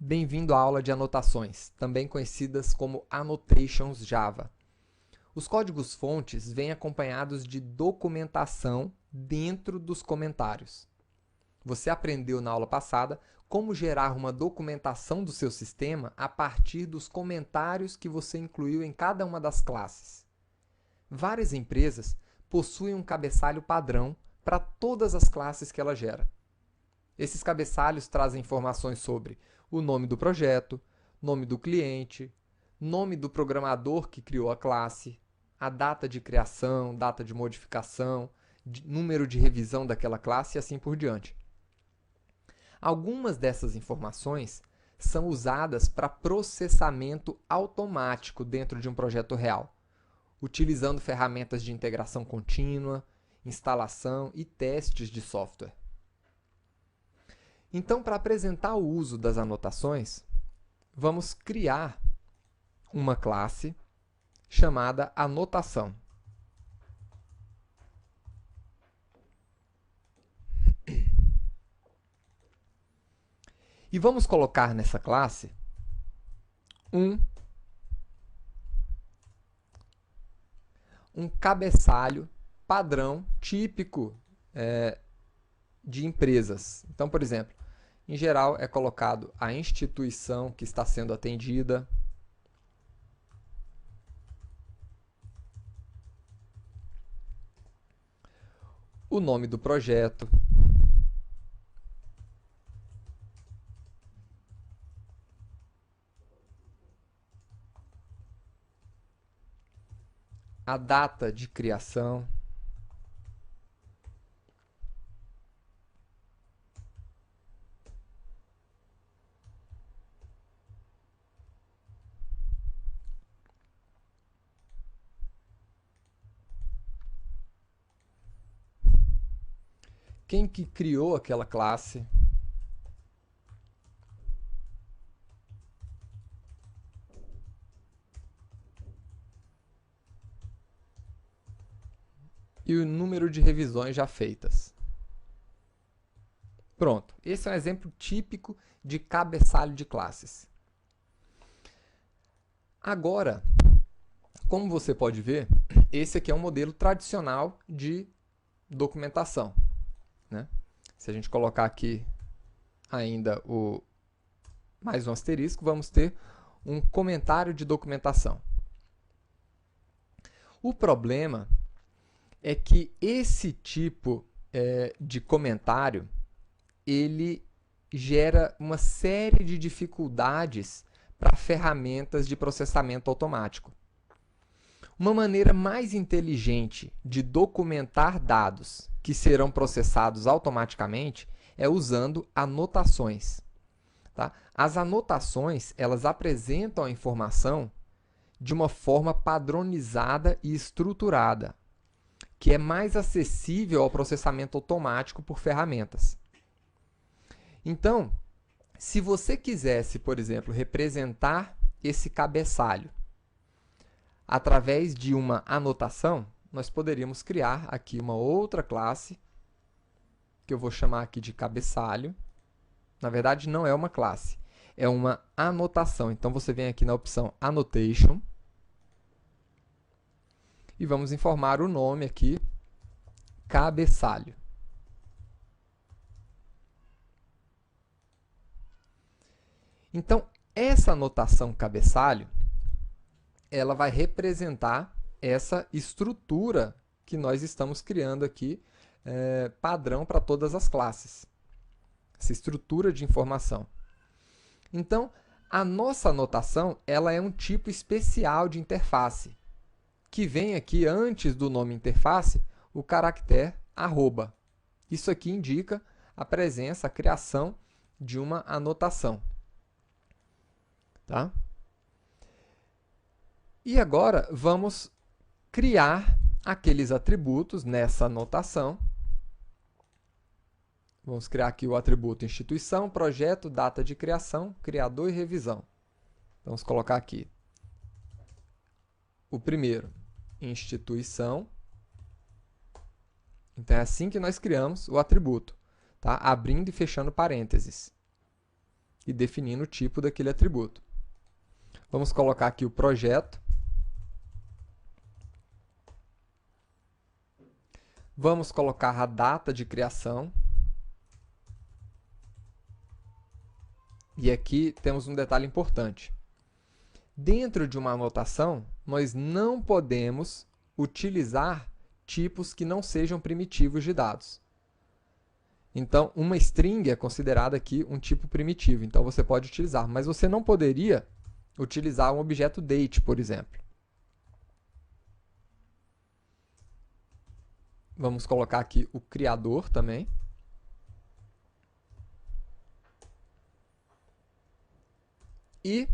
Bem-vindo à aula de anotações, também conhecidas como Annotations Java. Os códigos-fontes vêm acompanhados de documentação dentro dos comentários. Você aprendeu na aula passada como gerar uma documentação do seu sistema a partir dos comentários que você incluiu em cada uma das classes. Várias empresas possuem um cabeçalho padrão para todas as classes que ela gera. Esses cabeçalhos trazem informações sobre o nome do projeto, nome do cliente, nome do programador que criou a classe, a data de criação, data de modificação, número de revisão daquela classe e assim por diante. Algumas dessas informações são usadas para processamento automático dentro de um projeto real, utilizando ferramentas de integração contínua, instalação e testes de software. Então, para apresentar o uso das anotações, vamos criar uma classe chamada anotação. E vamos colocar nessa classe um cabeçalho padrão típico de empresas. Então, por exemplo, em geral é colocado a instituição que está sendo atendida, o nome do projeto, a data de criação, quem que criou aquela classe, e o número de revisões já feitas. Pronto, esse é um exemplo típico de cabeçalho de classes. Agora, como você pode ver, esse aqui é um modelo tradicional de documentação, né? Se a gente colocar aqui ainda mais um asterisco, vamos ter um comentário de documentação. O problema é que esse tipo de comentário ele gera uma série de dificuldades para ferramentas de processamento automático. Uma maneira mais inteligente de documentar dados que serão processados automaticamente é usando anotações. Tá? As anotações elas apresentam a informação de uma forma padronizada e estruturada, que é mais acessível ao processamento automático por ferramentas. Então, se você quisesse, por exemplo, representar esse cabeçalho através de uma anotação, nós poderíamos criar aqui uma outra classe, que eu vou chamar aqui de cabeçalho. Na verdade, não é uma classe, é uma anotação. Então, você vem aqui na opção Annotation e vamos informar o nome aqui, cabeçalho. Então, essa anotação cabeçalho, ela vai representar essa estrutura que nós estamos criando aqui, padrão para todas as classes. Essa estrutura de informação. Então, a nossa anotação ela é um tipo especial de interface, que vem aqui antes do nome interface o caractere arroba. Isso aqui indica a presença, a criação de uma anotação. Tá? E agora vamos criar aqueles atributos nessa anotação. Vamos criar aqui o atributo instituição, projeto, data de criação, criador e revisão. Vamos colocar aqui o primeiro, instituição. Então é assim que nós criamos o atributo, tá? Abrindo e fechando parênteses. e definindo o tipo daquele atributo. Vamos colocar aqui o projeto. Vamos colocar a data de criação. E aqui temos um detalhe importante. Dentro de uma anotação, nós não podemos utilizar tipos que não sejam primitivos de dados. Então, uma string é considerada aqui um tipo primitivo, então você pode utilizar, mas você não poderia utilizar um objeto date, por exemplo. Vamos colocar aqui o criador também. E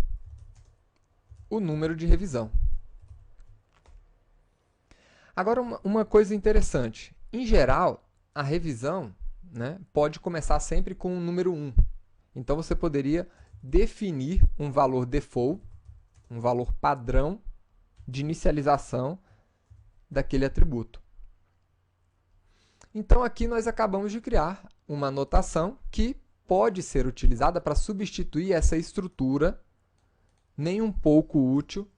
o número de revisão. Agora, uma coisa interessante. Em geral, a revisão, né, pode começar sempre com o número 1. Então, você poderia definir um valor default, um valor padrão de inicialização daquele atributo. Então, aqui nós acabamos de criar uma anotação que pode ser utilizada para substituir essa estrutura nem um pouco útil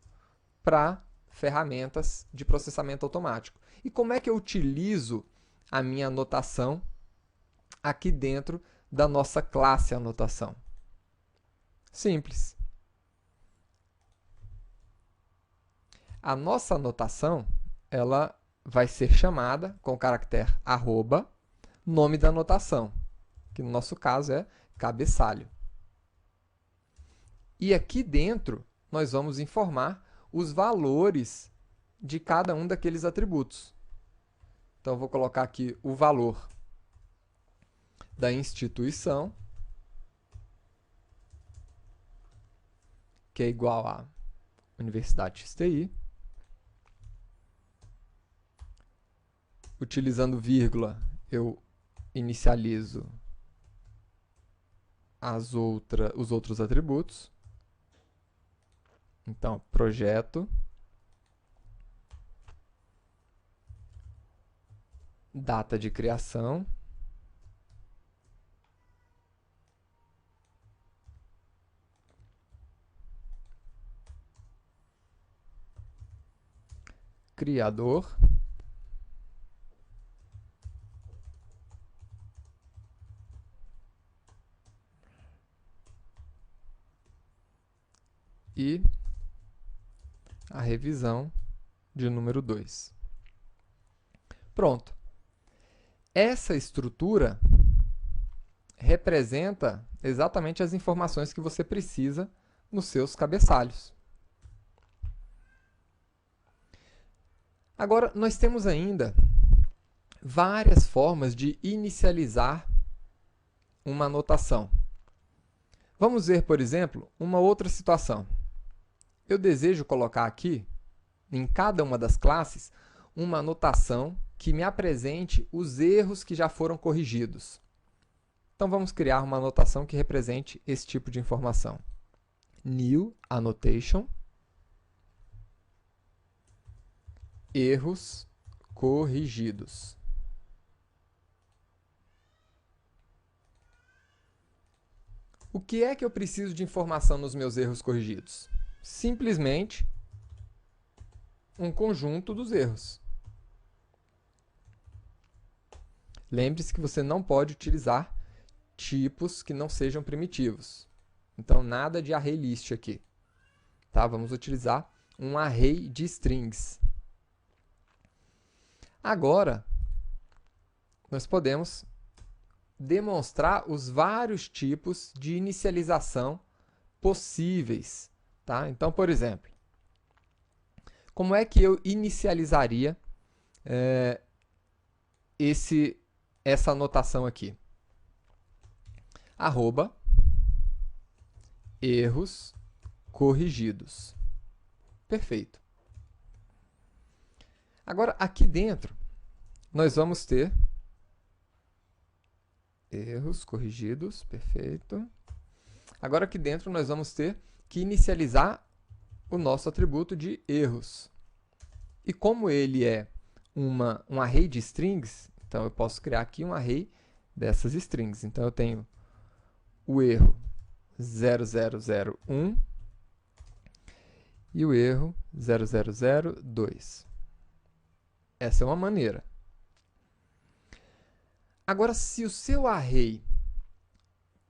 para ferramentas de processamento automático. E como é que eu utilizo a minha anotação aqui dentro da nossa classe anotação? Simples. A nossa anotação, ela vai ser chamada com o caractere arroba, nome da anotação, que no nosso caso é cabeçalho. E aqui dentro, nós vamos informar os valores de cada um daqueles atributos. Então, eu vou colocar aqui o valor da instituição, que é igual a Universidade XTI. Utilizando vírgula, eu inicializo os outros atributos. Então, projeto, data de criação, criador, e a revisão de número 2. Pronto. Essa estrutura representa exatamente as informações que você precisa nos seus cabeçalhos. Agora, nós temos ainda várias formas de inicializar uma anotação. Vamos ver, por exemplo, uma outra situação. Eu desejo colocar aqui, em cada uma das classes, uma anotação que me apresente os erros que já foram corrigidos. Então, vamos criar uma anotação que represente esse tipo de informação. New Annotation, erros corrigidos. O que é que eu preciso de informação nos meus erros corrigidos? Simplesmente um conjunto dos erros. Lembre-se que você não pode utilizar tipos que não sejam primitivos. Então, nada de array list aqui. Tá? Vamos utilizar um array de strings. Agora, nós podemos demonstrar os vários tipos de inicialização possíveis. Tá? Então, por exemplo, como é que eu inicializaria essa anotação aqui? Arroba erros corrigidos. Perfeito. Agora, aqui dentro, nós vamos ter erros corrigidos. Perfeito. Agora, aqui dentro, nós vamos ter que inicializar o nosso atributo de erros. E como ele é um array de strings, então eu posso criar aqui um array dessas strings. Então, eu tenho o erro 0001 e o erro 0002. Essa é uma maneira. Agora, se o seu array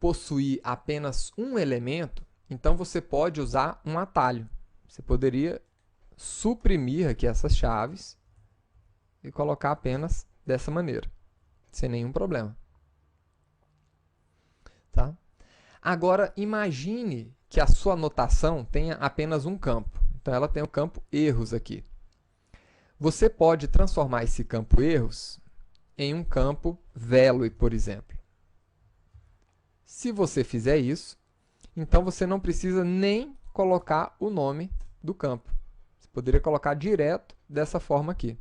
possuir apenas um elemento, então você pode usar um atalho. Você poderia suprimir aqui essas chaves e colocar apenas dessa maneira, sem nenhum problema. Tá? Agora, imagine que a sua anotação tenha apenas um campo. Então, ela tem o campo erros aqui. Você pode transformar esse campo erros em um campo value, por exemplo. Se você fizer isso, então você não precisa nem colocar o nome do campo. Você poderia colocar direto dessa forma aqui.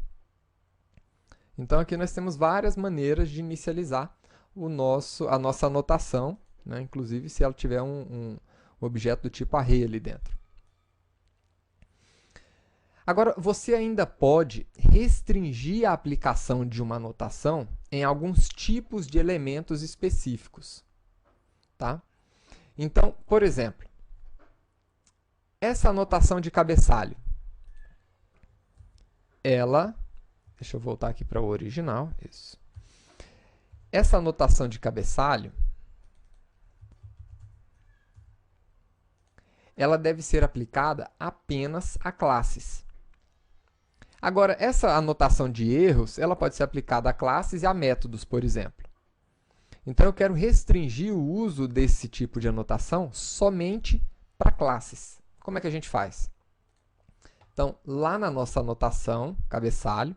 Então, aqui nós temos várias maneiras de inicializar a nossa anotação, né? Inclusive se ela tiver um objeto do tipo array ali dentro. Agora, você ainda pode restringir a aplicação de uma anotação em alguns tipos de elementos específicos. Tá? Então, por exemplo, essa anotação de cabeçalho, deixa eu voltar aqui para o original, isso. Essa anotação de cabeçalho, ela deve ser aplicada apenas a classes. Agora, essa anotação de erros, ela pode ser aplicada a classes e a métodos, por exemplo. Então, eu quero restringir o uso desse tipo de anotação somente para classes. Como é que a gente faz? Então, lá na nossa anotação, cabeçalho,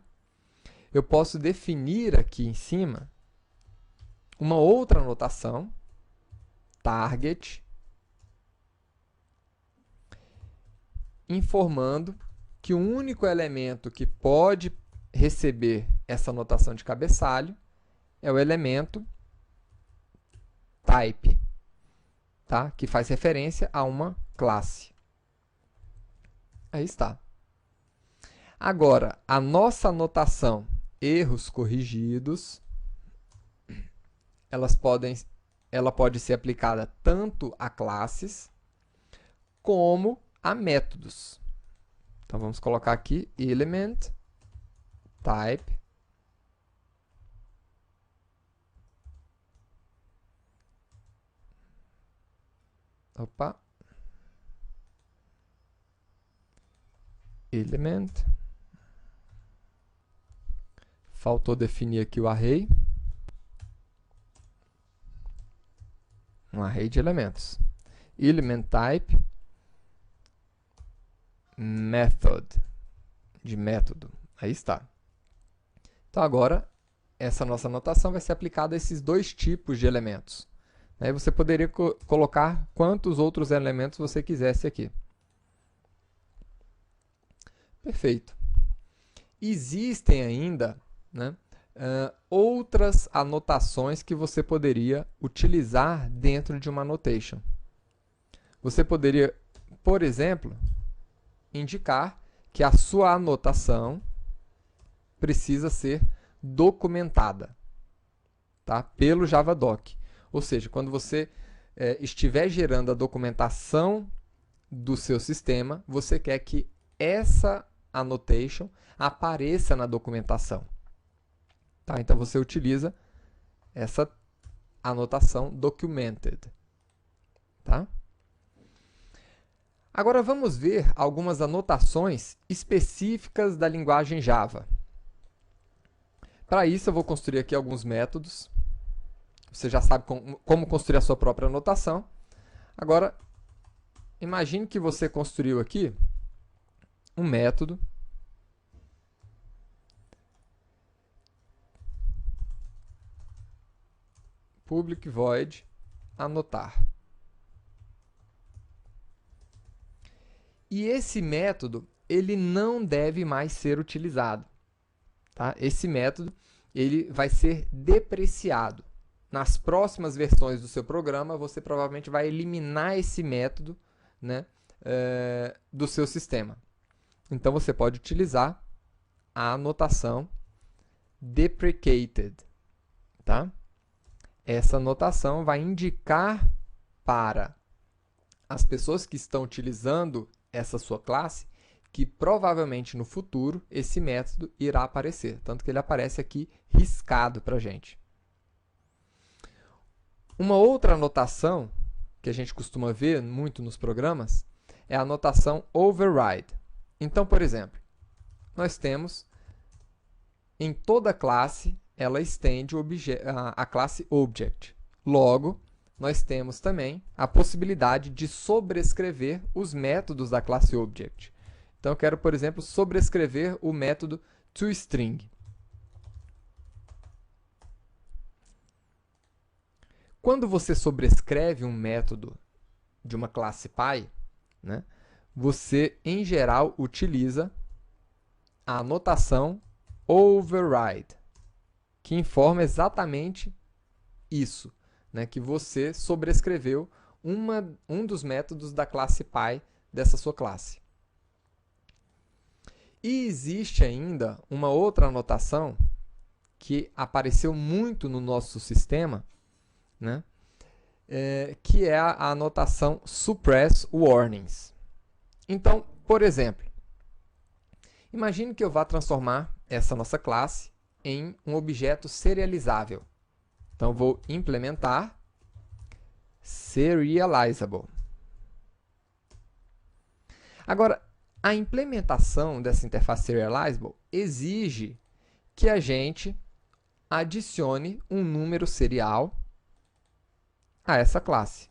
eu posso definir aqui em cima uma outra anotação, target, informando que o único elemento que pode receber essa anotação de cabeçalho é o elemento type, tá? Que faz referência a uma classe. Aí está. Agora, a nossa anotação erros corrigidos, ela pode ser aplicada tanto a classes como a métodos. Então, vamos colocar aqui element type element, faltou definir aqui o array, um array de elementos, element type method, de método, aí está. Então agora, essa nossa anotação vai ser aplicada a esses dois tipos de elementos. Aí você poderia colocar quantos outros elementos você quisesse aqui. Perfeito. Existem ainda, né, outras anotações que você poderia utilizar dentro de uma annotation. Você poderia, por exemplo, indicar que a sua anotação precisa ser documentada, tá, pelo Javadoc. Ou seja, quando você estiver gerando a documentação do seu sistema, você quer que essa annotation apareça na documentação. Tá? Então, você utiliza essa anotação documented. Tá? Agora, vamos ver algumas anotações específicas da linguagem Java. Para isso, eu vou construir aqui alguns métodos. Você já sabe como construir a sua própria anotação. Agora, imagine que você construiu aqui um método public void anotar. E esse método, ele não deve mais ser utilizado. Tá? Esse método, ele vai ser depreciado. Nas próximas versões do seu programa, você provavelmente vai eliminar esse método, né, do seu sistema. Então, você pode utilizar a anotação deprecated. Tá? Essa anotação vai indicar para as pessoas que estão utilizando essa sua classe, que provavelmente no futuro esse método irá aparecer, tanto que ele aparece aqui riscado para a gente. Uma outra anotação que a gente costuma ver muito nos programas é a anotação override. Então, por exemplo, nós temos em toda classe, ela estende a classe object. Logo, nós temos também a possibilidade de sobrescrever os métodos da classe object. Então, eu quero, por exemplo, sobrescrever o método toString. Quando você sobrescreve um método de uma classe Py, né, você, em geral, utiliza a anotação override, que informa exatamente isso, né, que você sobrescreveu um dos métodos da classe Py dessa sua classe. E existe ainda uma outra anotação que apareceu muito no nosso sistema, né, que é a anotação suppress warnings. Então, por exemplo, imagine que eu vá transformar essa nossa classe em um objeto serializável. Então, vou implementar serializable. Agora, a implementação dessa interface serializable exige que a gente adicione um número serial a essa classe.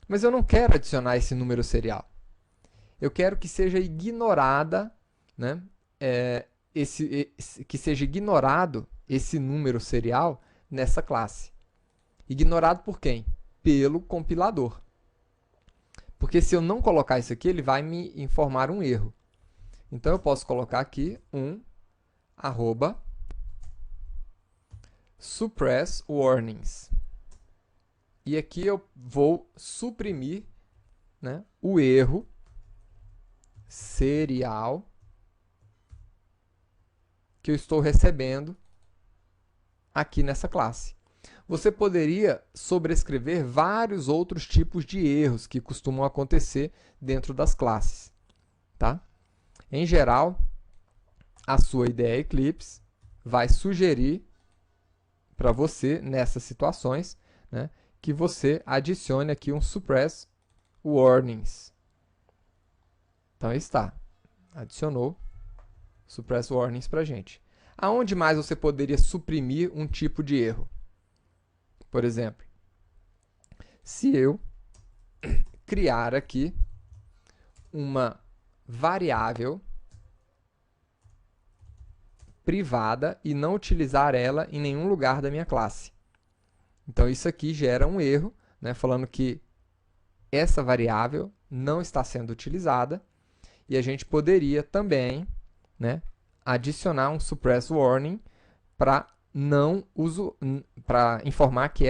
Mas eu não quero adicionar esse número serial. Eu quero que seja ignorada, né, que seja ignorado esse número serial nessa classe. Ignorado por quem? Pelo compilador. Porque se eu não colocar isso aqui, ele vai me informar um erro. Então, eu posso colocar aqui suppress warnings. E aqui eu vou suprimir, né, o erro serial que eu estou recebendo aqui nessa classe. Você poderia sobrescrever vários outros tipos de erros que costumam acontecer dentro das classes, tá? Em geral, a sua IDE Eclipse vai sugerir para você, nessas situações, né, que você adicione aqui um suppress warnings. Então, aí está. Adicionou suppress warnings para a gente. Aonde mais você poderia suprimir um tipo de erro? Por exemplo, se eu criar aqui uma variável privada e não utilizar ela em nenhum lugar da minha classe. Então, isso aqui gera um erro, né, falando que essa variável não está sendo utilizada, e a gente poderia também, né, adicionar um suppress warning para informar que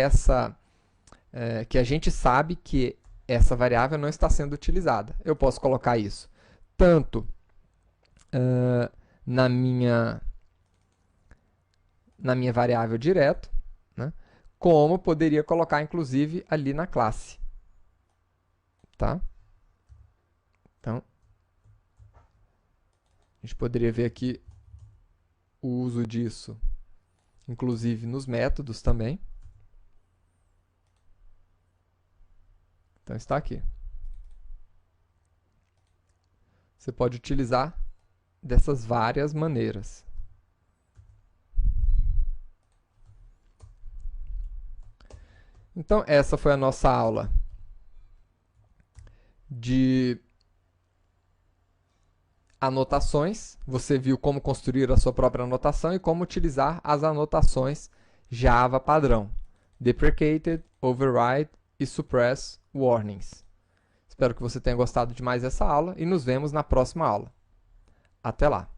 que a gente sabe que essa variável não está sendo utilizada. Eu posso colocar isso tanto na minha variável direto, né, como poderia colocar, inclusive, ali na classe. Tá? Então, a gente poderia ver aqui o uso disso, inclusive nos métodos também. Então, está aqui. Você pode utilizar dessas várias maneiras. Então, essa foi a nossa aula de anotações. Você viu como construir a sua própria anotação e como utilizar as anotações Java padrão. Deprecated, override e suppress warnings. Espero que você tenha gostado de mais essa aula e nos vemos na próxima aula. Até lá!